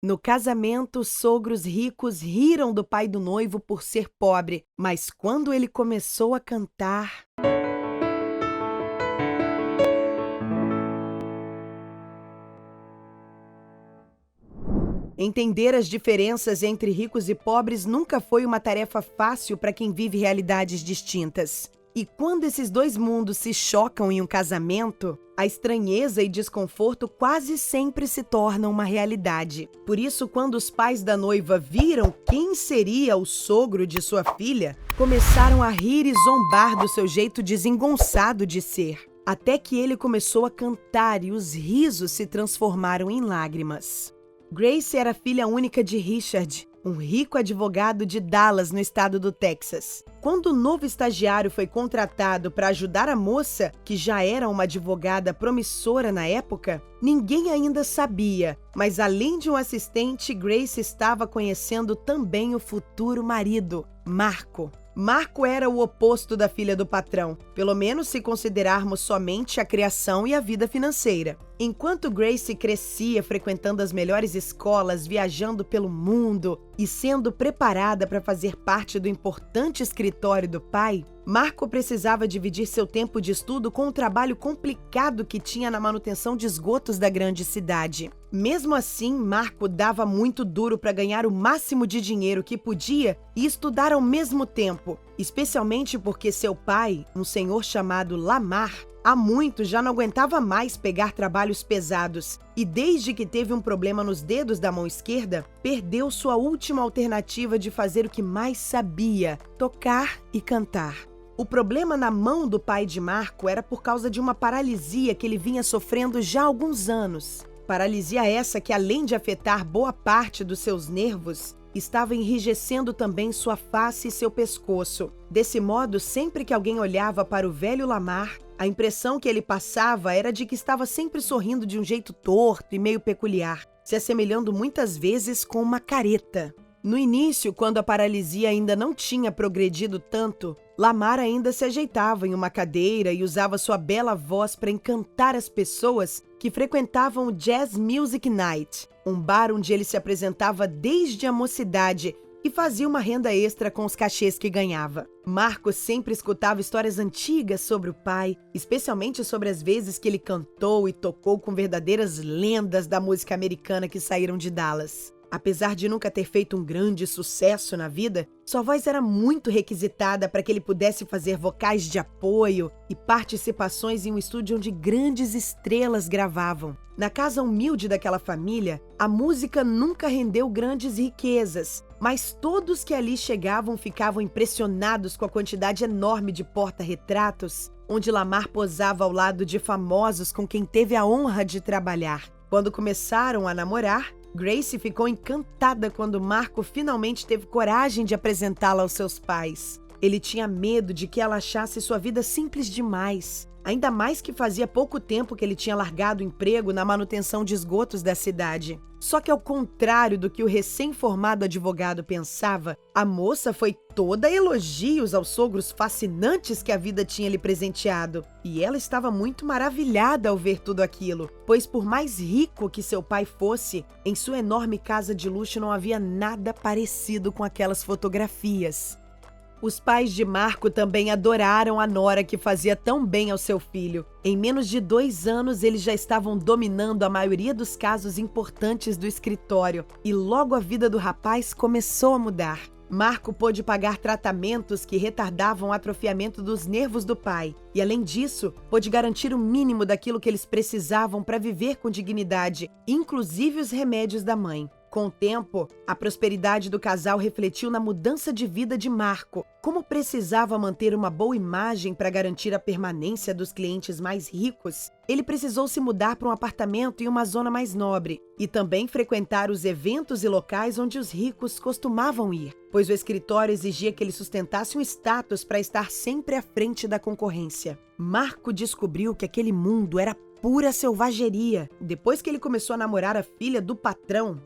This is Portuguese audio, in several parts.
No casamento, os sogros ricos riram do pai do noivo por ser pobre, mas quando ele começou a cantar. Entender as diferenças entre ricos e pobres nunca foi uma tarefa fácil para quem vive realidades distintas. E quando esses dois mundos se chocam em um casamento, a estranheza e desconforto quase sempre se tornam uma realidade. Por isso, quando os pais da noiva viram quem seria o sogro de sua filha, começaram a rir e zombar do seu jeito desengonçado de ser. Até que ele começou a cantar e os risos se transformaram em lágrimas. Grace era filha única de Richard, um rico advogado de Dallas, no estado do Texas. Quando o novo estagiário foi contratado para ajudar a moça, que já era uma advogada promissora na época, ninguém ainda sabia, mas além de um assistente, Grace estava conhecendo também o futuro marido, Marco. Marco era o oposto da filha do patrão, pelo menos se considerarmos somente a criação e a vida financeira. Enquanto Grace crescia frequentando as melhores escolas, viajando pelo mundo e sendo preparada para fazer parte do importante escritório do pai, Marco precisava dividir seu tempo de estudo com o trabalho complicado que tinha na manutenção de esgotos da grande cidade. Mesmo assim, Marco dava muito duro para ganhar o máximo de dinheiro que podia e estudar ao mesmo tempo, especialmente porque seu pai, um senhor chamado Lamar, há muito já não aguentava mais pegar trabalhos pesados e, desde que teve um problema nos dedos da mão esquerda, perdeu sua última alternativa de fazer o que mais sabia: tocar e cantar. O problema na mão do pai de Marco era por causa de uma paralisia que ele vinha sofrendo já há alguns anos. Paralisia essa que, além de afetar boa parte dos seus nervos, estava enrijecendo também sua face e seu pescoço. Desse modo, sempre que alguém olhava para o velho Lamar, a impressão que ele passava era de que estava sempre sorrindo de um jeito torto e meio peculiar, se assemelhando muitas vezes com uma careta. No início, quando a paralisia ainda não tinha progredido tanto, Lamar ainda se ajeitava em uma cadeira e usava sua bela voz para encantar as pessoas que frequentavam o Jazz Music Night, um bar onde ele se apresentava desde a mocidade e fazia uma renda extra com os cachês que ganhava. Marco sempre escutava histórias antigas sobre o pai, especialmente sobre as vezes que ele cantou e tocou com verdadeiras lendas da música americana que saíram de Dallas. Apesar de nunca ter feito um grande sucesso na vida, sua voz era muito requisitada para que ele pudesse fazer vocais de apoio e participações em um estúdio onde grandes estrelas gravavam. Na casa humilde daquela família, a música nunca rendeu grandes riquezas, mas todos que ali chegavam ficavam impressionados com a quantidade enorme de porta-retratos, onde Lamar posava ao lado de famosos com quem teve a honra de trabalhar. Quando começaram a namorar, Grace ficou encantada quando Marco finalmente teve coragem de apresentá-la aos seus pais. Ele tinha medo de que ela achasse sua vida simples demais, ainda mais que fazia pouco tempo que ele tinha largado o emprego na manutenção de esgotos da cidade. Só que, ao contrário do que o recém-formado advogado pensava, a moça foi toda elogios aos sogros fascinantes que a vida tinha lhe presenteado. E ela estava muito maravilhada ao ver tudo aquilo, pois por mais rico que seu pai fosse, em sua enorme casa de luxo não havia nada parecido com aquelas fotografias. Os pais de Marco também adoraram a nora que fazia tão bem ao seu filho. Em menos de 2 anos, eles já estavam dominando a maioria dos casos importantes do escritório e logo a vida do rapaz começou a mudar. Marco pôde pagar tratamentos que retardavam o atrofiamento dos nervos do pai e, além disso, pôde garantir o mínimo daquilo que eles precisavam para viver com dignidade, inclusive os remédios da mãe. Com o tempo, a prosperidade do casal refletiu na mudança de vida de Marco. Como precisava manter uma boa imagem para garantir a permanência dos clientes mais ricos, ele precisou se mudar para um apartamento em uma zona mais nobre e também frequentar os eventos e locais onde os ricos costumavam ir, pois o escritório exigia que ele sustentasse um status para estar sempre à frente da concorrência. Marco descobriu que aquele mundo era pura selvageria. Depois que ele começou a namorar a filha do patrão,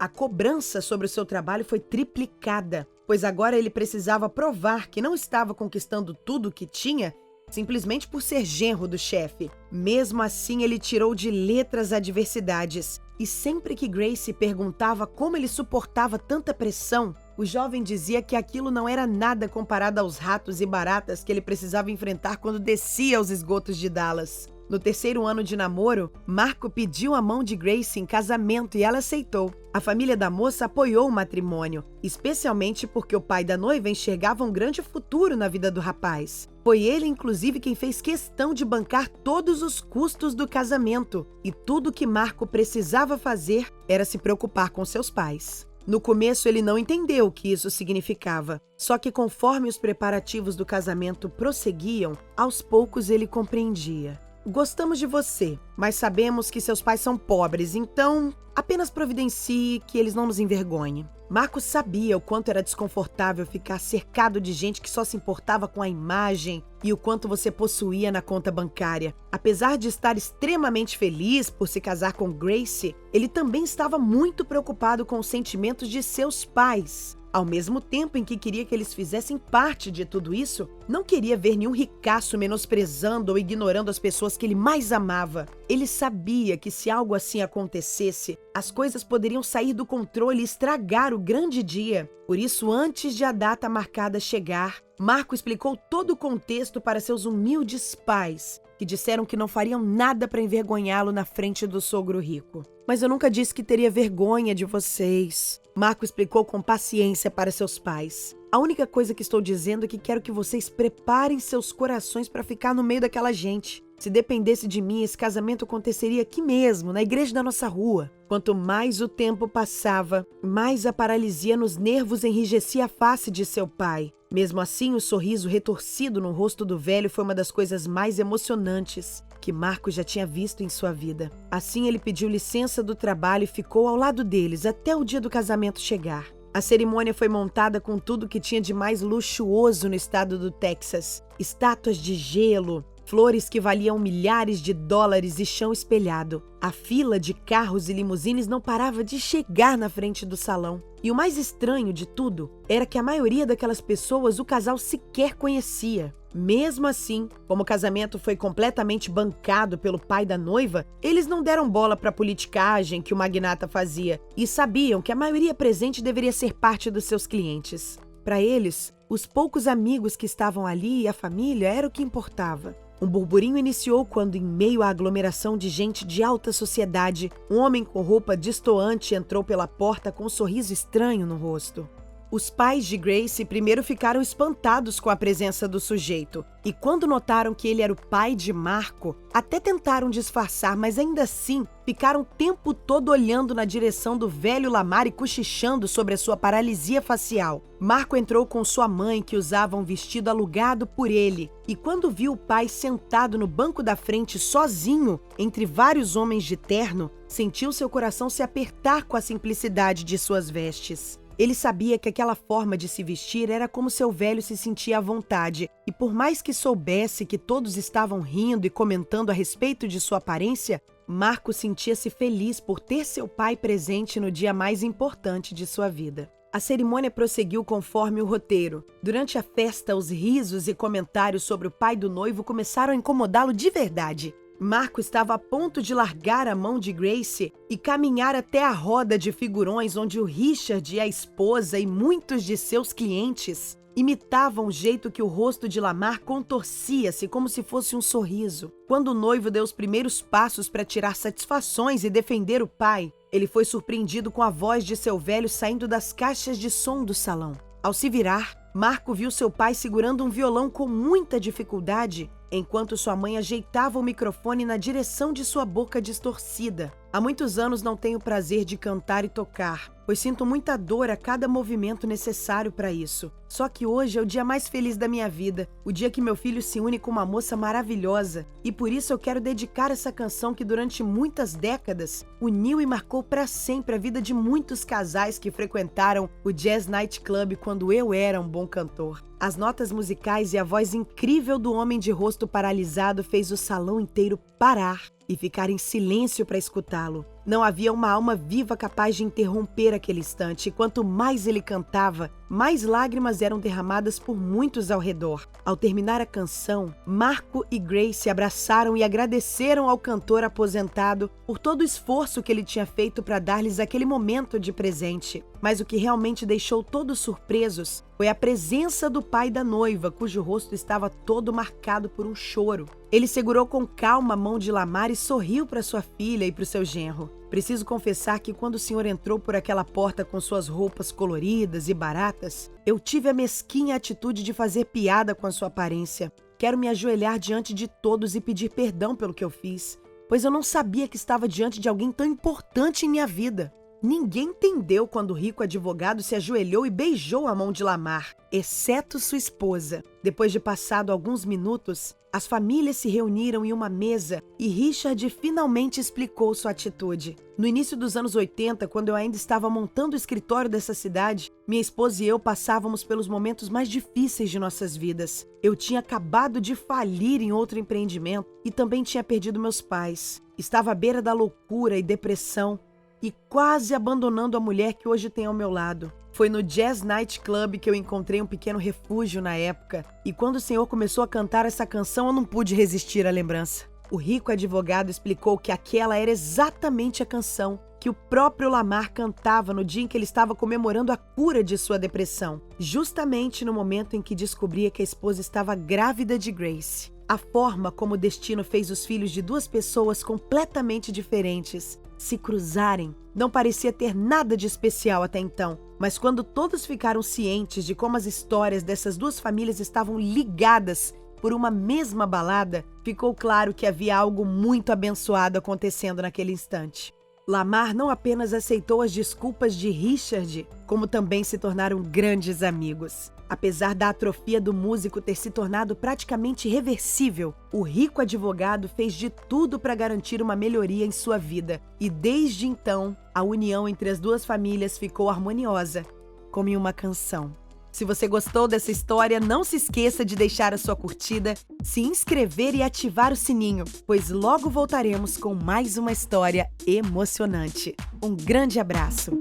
a cobrança sobre o seu trabalho foi triplicada, pois agora ele precisava provar que não estava conquistando tudo o que tinha simplesmente por ser genro do chefe. Mesmo assim, ele tirou de letra as adversidades E sempre que Gracie perguntava como ele suportava tanta pressão, o jovem dizia que aquilo não era nada comparado aos ratos e baratas que ele precisava enfrentar quando descia aos esgotos de Dallas. No terceiro ano de namoro, Marco pediu a mão de Gracie em casamento e ela aceitou. A família da moça apoiou o matrimônio, especialmente porque o pai da noiva enxergava um grande futuro na vida do rapaz. Foi ele, inclusive, quem fez questão de bancar todos os custos do casamento, e tudo que Marco precisava fazer era se preocupar com seus pais. No começo, ele não entendeu o que isso significava, só que conforme os preparativos do casamento prosseguiam, aos poucos ele compreendia. Gostamos de você, mas sabemos que seus pais são pobres, então apenas providencie que eles não nos envergonhem. Marco sabia o quanto era desconfortável ficar cercado de gente que só se importava com a imagem e o quanto você possuía na conta bancária. Apesar de estar extremamente feliz por se casar com Gracie, ele também estava muito preocupado com os sentimentos de seus pais. Ao mesmo tempo em que queria que eles fizessem parte de tudo isso, não queria ver nenhum ricaço menosprezando ou ignorando as pessoas que ele mais amava. Ele sabia que se algo assim acontecesse, as coisas poderiam sair do controle e estragar o grande dia. Por isso, antes de a data marcada chegar, Marco explicou todo o contexto para seus humildes pais, que disseram que não fariam nada para envergonhá-lo na frente do sogro rico. Mas eu nunca disse que teria vergonha de vocês. Marco explicou com paciência para seus pais. A única coisa que estou dizendo é que quero que vocês preparem seus corações para ficar no meio daquela gente. Se dependesse de mim, esse casamento aconteceria aqui mesmo, na igreja da nossa rua. Quanto mais o tempo passava, mais a paralisia nos nervos enrijecia a face de seu pai. Mesmo assim, o sorriso retorcido no rosto do velho foi uma das coisas mais emocionantes que Marco já tinha visto em sua vida. Assim, ele pediu licença do trabalho e ficou ao lado deles até o dia do casamento chegar. A cerimônia foi montada com tudo que tinha de mais luxuoso no estado do Texas. Estátuas de gelo, flores que valiam milhares de dólares e chão espelhado. A fila de carros e limusines não parava de chegar na frente do salão. E o mais estranho de tudo era que a maioria daquelas pessoas o casal sequer conhecia. Mesmo assim, como o casamento foi completamente bancado pelo pai da noiva, eles não deram bola para a politicagem que o magnata fazia e sabiam que a maioria presente deveria ser parte dos seus clientes. Para eles, os poucos amigos que estavam ali e a família era o que importava. Um burburinho iniciou quando, em meio à aglomeração de gente de alta sociedade, um homem com roupa destoante entrou pela porta com um sorriso estranho no rosto. Os pais de Gracie primeiro ficaram espantados com a presença do sujeito, e quando notaram que ele era o pai de Marco, até tentaram disfarçar, mas ainda assim ficaram o tempo todo olhando na direção do velho Lamar e cochichando sobre a sua paralisia facial. Marco entrou com sua mãe, que usava um vestido alugado por ele, e quando viu o pai sentado no banco da frente sozinho, entre vários homens de terno, sentiu seu coração se apertar com a simplicidade de suas vestes. Ele sabia que aquela forma de se vestir era como seu velho se sentia à vontade, e por mais que soubesse que todos estavam rindo e comentando a respeito de sua aparência, Marco sentia-se feliz por ter seu pai presente no dia mais importante de sua vida. A cerimônia prosseguiu conforme o roteiro. Durante a festa, os risos e comentários sobre o pai do noivo começaram a incomodá-lo de verdade. Marco estava a ponto de largar a mão de Gracie e caminhar até a roda de figurões onde o Richard e a esposa e muitos de seus clientes imitavam o jeito que o rosto de Lamar contorcia-se como se fosse um sorriso. Quando o noivo deu os primeiros passos para tirar satisfações e defender o pai, ele foi surpreendido com a voz de seu velho saindo das caixas de som do salão. Ao se virar, Marco viu seu pai segurando um violão com muita dificuldade, enquanto sua mãe ajeitava o microfone na direção de sua boca distorcida. Há muitos anos não tenho o prazer de cantar e tocar, pois sinto muita dor a cada movimento necessário para isso. Só que hoje é o dia mais feliz da minha vida, o dia que meu filho se une com uma moça maravilhosa, e por isso eu quero dedicar essa canção que durante muitas décadas uniu e marcou para sempre a vida de muitos casais que frequentaram o Jazz Night Club quando eu era um bom cantor. As notas musicais e a voz incrível do homem de rosto paralisado fez o salão inteiro parar e ficar em silêncio para escutá-lo. Não havia uma alma viva capaz de interromper aquele instante, e quanto mais ele cantava, mais lágrimas eram derramadas por muitos ao redor. Ao terminar a canção, Marco e Grace se abraçaram e agradeceram ao cantor aposentado por todo o esforço que ele tinha feito para dar-lhes aquele momento de presente. Mas o que realmente deixou todos surpresos foi a presença do pai da noiva, cujo rosto estava todo marcado por um choro. Ele segurou com calma a mão de Lamar e sorriu para sua filha e para o seu genro. Preciso confessar que quando o senhor entrou por aquela porta com suas roupas coloridas e baratas, eu tive a mesquinha atitude de fazer piada com a sua aparência. Quero me ajoelhar diante de todos e pedir perdão pelo que eu fiz, pois eu não sabia que estava diante de alguém tão importante em minha vida. Ninguém entendeu quando o rico advogado se ajoelhou e beijou a mão de Lamar, exceto sua esposa. Depois de passado alguns minutos, as famílias se reuniram em uma mesa e Richard finalmente explicou sua atitude. No início dos anos 80, quando eu ainda estava montando o escritório dessa cidade, minha esposa e eu passávamos pelos momentos mais difíceis de nossas vidas. Eu tinha acabado de falir em outro empreendimento e também tinha perdido meus pais. Estava à beira da loucura e depressão e quase abandonando a mulher que hoje tem ao meu lado. Foi no Jazz Night Club que eu encontrei um pequeno refúgio na época, e quando o senhor começou a cantar essa canção, eu não pude resistir à lembrança. O rico advogado explicou que aquela era exatamente a canção que o próprio Lamar cantava no dia em que ele estava comemorando a cura de sua depressão, justamente no momento em que descobria que a esposa estava grávida de Grace. A forma como o destino fez os filhos de duas pessoas completamente diferentes se cruzarem não parecia ter nada de especial até então, mas quando todos ficaram cientes de como as histórias dessas duas famílias estavam ligadas por uma mesma balada, ficou claro que havia algo muito abençoado acontecendo naquele instante. Lamar não apenas aceitou as desculpas de Richard, como também se tornaram grandes amigos. Apesar da atrofia do músico ter se tornado praticamente irreversível, o rico advogado fez de tudo para garantir uma melhoria em sua vida. E desde então, a união entre as duas famílias ficou harmoniosa, como em uma canção. Se você gostou dessa história, não se esqueça de deixar a sua curtida, se inscrever e ativar o sininho, pois logo voltaremos com mais uma história emocionante. Um grande abraço!